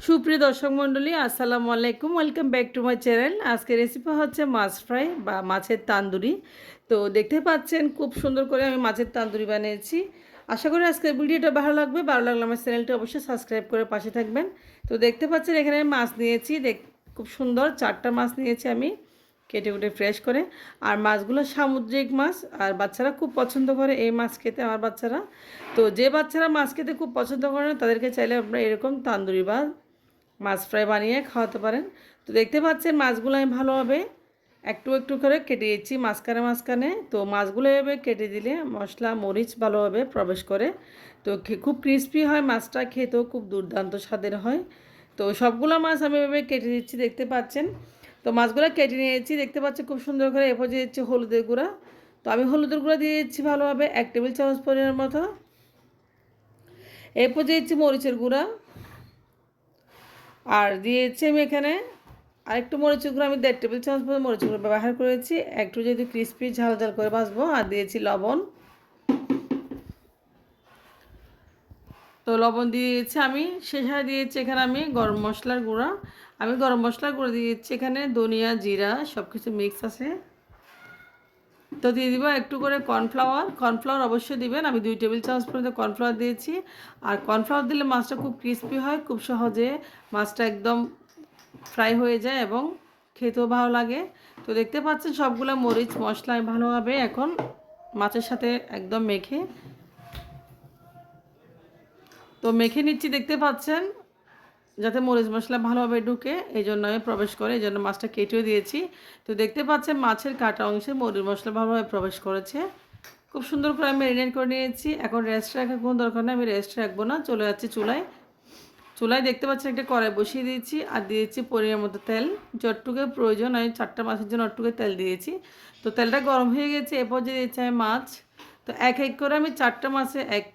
সুপ্রিয় দর্শক মণ্ডলী, আসসালামু আলাইকুম। Welcome back to my channel. আজকে রেসিপি হচ্ছে মাছ ফ্রাই বা মাছের তান্দুরি। তো দেখতে পাচ্ছেন খুব সুন্দর করে আমি মাছের তান্দুরি বানিয়েছি। আশা করি আজকের ভিডিওটা ভালো লাগবে। ভালো লাগলে আমার চ্যানেলটা অবশ্যই সাবস্ক্রাইব করে পাশে থাকবেন। তো দেখতে পাচ্ছেন এখানে মাছ নিয়েছি, খুব সুন্দর 4টা মাছ নিয়েছি আমি কেটে কুটে ফ্রেশ করে। আর মাছগুলো সামুদ্রিক মাছ, আর বাচ্চারা খুব পছন্দ করে এই মাছ খেতে, আমার বাচ্চারা। তো যে বাচ্চারা মাছ খেতে খুব পছন্দ করে না তাদেরকে চাইলে আপনারা এরকম তান্দুরি বা মাছ ফ্রাই বানিয়ে খাওয়াতে পারেন। তো দেখতে পাচ্ছেন মাছগুলো আমি ভালোভাবে একটু একটু করে কেটে দিচ্ছি মাঝখানে মাঝখানে। তো মাছগুলো এভাবে কেটে দিলে মশলা মরিচ ভালোভাবে প্রবেশ করে। তো খুব ক্রিস্পি হয় মাছটা, খেতেও খুব দুর্দান্ত স্বাদের হয়। তো সবগুলো মাছ আমি এভাবে কেটে দিচ্ছি, দেখতে পাচ্ছেন। তো মাছগুলো কেটে নিয়েছি, দেখতে পাচ্ছি খুব সুন্দর করে। এরপর দিয়ে দিচ্ছি হলুদের গুঁড়া। তো আমি হলুদের গুঁড়া দিয়ে দিচ্ছি ভালোভাবে 1 টেবিল চামচ পরিমাণের মতো। এরপর দিয়ে দিচ্ছি মরিচের গুঁড়া, আর দিয়েছি আমি এখানে আরেকটু মরিচের গুঁড়ো, আমি 1.5 টেবিল চামচ মতো মরিচের গুঁড়ো ব্যবহার করেছি, একটু যেহেতু ক্রিস্পি ঝাল ঝাল করে ভাজবো। আর দিয়েছি লবণ। তো লবণ দিয়েছি আমি, শেষে দিয়েছি এখানে আমি গরম মশলার গুঁড়া। আমি গরম মশলার গুঁড়ো দিয়েছি এখানে, ধনিয়া জিরা সব কিছু মিক্স আছে। তো দিয়ে দিব একটু করে কর্নফ্লাওয়ার। কর্নফ্লাওয়ার অবশ্যই দিবেন, আমি 2 টেবিল চামচ পর্যন্ত কর্নফ্লাওয়ার দিয়েছি। আর কর্নফ্লাওয়ার দিলে মাছটা খুব ক্রিস্পি হয়, খুব সহজে মাছটা একদম ফ্রাই হয়ে যায় এবং খেতেও ভালো লাগে। তো দেখতে পাচ্ছেন সবগুলো মরিচ মশলা আমি ভালোভাবে এখন মাছের সাথে একদম মেখে নিচ্ছি, দেখতে পাচ্ছেন, যাতে মরিচ মশলা ভালোভাবে ঢুকে, এই জন্য আমি প্রবেশ করে, এই জন্য মাছটা কেটেও দিয়েছি। তো দেখতে পাচ্ছেন মাছের কাটা অংশে মরিচ মশলা ভালোভাবে প্রবেশ করেছে। খুব সুন্দর করে আমি ম্যারিনেট করে নিয়েছি। এখন রেস্ট রাখার কোনো দরকার নেই, আমি রেস্ট রাখবো না, চলে যাচ্ছি চুলায়। চুলায় দেখতে পাচ্ছেন একটা কড়াই বসিয়ে দিয়েছি, আর দিয়েছি পরিমাণ মতো তেল। যতটুকু প্রয়োজন, আমি 4টা মাছের জন্য অতটুকু তেল দিয়েছি। তো তেলটা গরম হয়ে গেছে, এরপর যে দিয়েছি আমি মাছ। তো এক এক করে আমি 4টা মাছে এক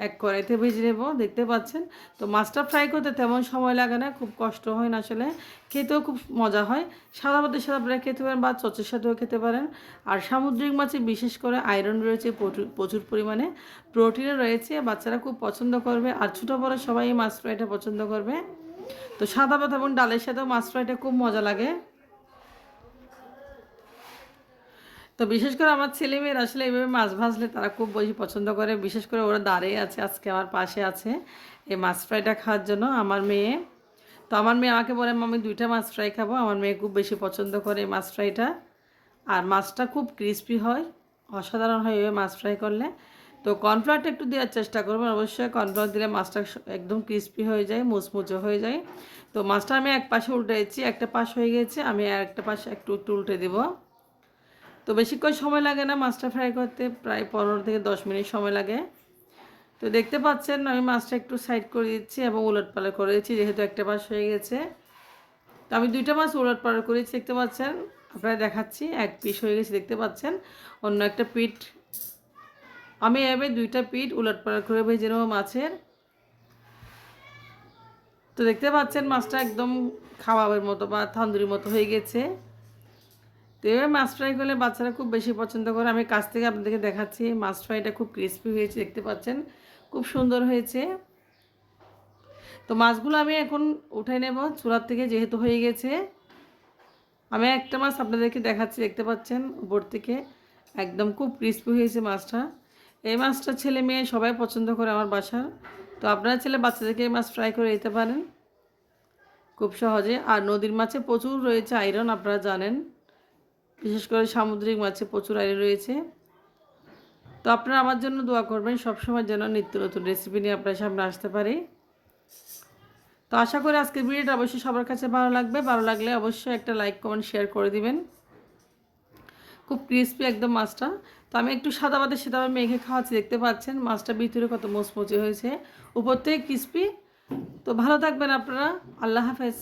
এক কড়াইতে ভেজে নেব, দেখতে পাচ্ছেন। তো মাছটা ফ্রাই করতে তেমন সময় লাগে না, খুব কষ্ট হয় না আসলে, খেতেও খুব মজা হয়। সাদা ভাতের সাথে আপনারা খেতে পারেন বা চচের সাথেও খেতে পারেন। আর সামুদ্রিক মাছে বিশেষ করে আয়রন রয়েছে, প্রচুর পরিমাণে প্রোটিনও রয়েছে, বাচ্চারা খুব পছন্দ করবে। আর ছোটো বড়ো সবাই মাছ ফ্রাইটা পছন্দ করবে। তো সাদা ভাত এবং ডালের সাথেও মাছ ফ্রাইটা খুব মজা লাগে। তো বিশেষ করে আমার ছেলেমেয়েরা আসলে এইভাবে মাছ ভাজলে তারা খুব বেশি পছন্দ করে। বিশেষ করে ওরা দাঁড়িয়ে আছে, আজকে আমার পাশে আছে এই মাছ ফ্রাইটা খাওয়ার জন্য, আমার মেয়ে। তো আমার মেয়ে আমাকে বলে, আমি 2টা মাছ ফ্রাই খাবো। আমার মেয়ে খুব বেশি পছন্দ করে এই মাছ ফ্রাইটা। আর মাছটা খুব ক্রিস্পি হয়, অসাধারণ হয় এভাবে মাছ ফ্রাই করলে। তো কর্নফ্লাওয়ারটা একটু দেওয়ার চেষ্টা করবেন, অবশ্যই কর্নফ্লাওয়ার দিলে মাছটা একদম ক্রিস্পি হয়ে যায়, মুচমুচে হয়ে যায়। তো মাছটা আমি এক পাশে উল্টেছি, একটা পাশ হয়ে গেছে, আমি আর একটা পাশে একটু একটু উল্টে দেবো। তো বেশিক্ষণ সময় লাগে না মাছটা ফ্রাই করতে, প্রায় 15 থেকে 10 মিনিট সময় লাগে। তো দেখতে পাচ্ছেন আমি মাছটা একটু সাইড করে দিচ্ছি এবং উলটপালট করে দিচ্ছি, যেহেতু একটা পাশ হয়ে গেছে। তো আমি 2টা মাছ উলটপালট করেছি, দেখতে পাচ্ছেন, আপনারা দেখাচ্ছি। এক পিস হয়ে গেছে, দেখতে পাচ্ছেন। অন্য একটা পিঠ আমি এভাবে 2টা পিঠ উলটপালট করে ভেজে নেবো মাছের। তো দেখতে পাচ্ছেন মাছটা একদম খাওয়াবের মতো বা তন্দুরির মতো হয়ে গেছে। তো এভাবে মাছ ফ্রাই করলে বাচ্চারা খুব বেশি পছন্দ করে। আমি কাছ থেকে আপনাদেরকে দেখাচ্ছি, মাছ ফ্রাইটা খুব ক্রিস্পি হয়েছে, দেখতে পাচ্ছেন, খুব সুন্দর হয়েছে। তো মাছগুলো আমি এখন উঠে নেব চুলার থেকে, যেহেতু হয়ে গেছে। আমি একটা মাছ আপনাদেরকে দেখাচ্ছি, দেখতে পাচ্ছেন উপর থেকে একদম খুব ক্রিস্পি হয়েছে মাছটা। এই মাছটা ছেলে মেয়ে সবাই পছন্দ করে আমার বাসার। তো আপনারা ছেলে বাচ্চাদেরকে এই মাছ ফ্রাই করে দিতে পারেন খুব সহজে। আর নদীর মাছে প্রচুর রয়েছে আয়রন, আপনারা জানেন, বিশেষ করে সামুদ্রিক মাছে প্রচুর আয়রন রয়েছে। তো আপনারা আমার জন্য দোয়া করবেন সবসময়, যেন নিত্য নতুন রেসিপি নিয়ে আপনার সামনে আসতে পারি। তো আশা করি আজকের ভিডিওটা অবশ্যই সবার কাছে ভালো লাগবে। ভালো লাগলে অবশ্যই একটা লাইক কমেন্ট শেয়ার করে দিবেন। খুব ক্রিস্পি একদম মাছটা। তো আমি একটু সাদা ভাতের সাথে আবার মেখে খাওয়াচ্ছি, দেখতে পাচ্ছেন মাছটা ভিতরে কত মুচমুচে হয়েছে, উপর থেকে ক্রিস্পি। তো ভালো থাকবেন আপনারা, আল্লাহ হাফেজ।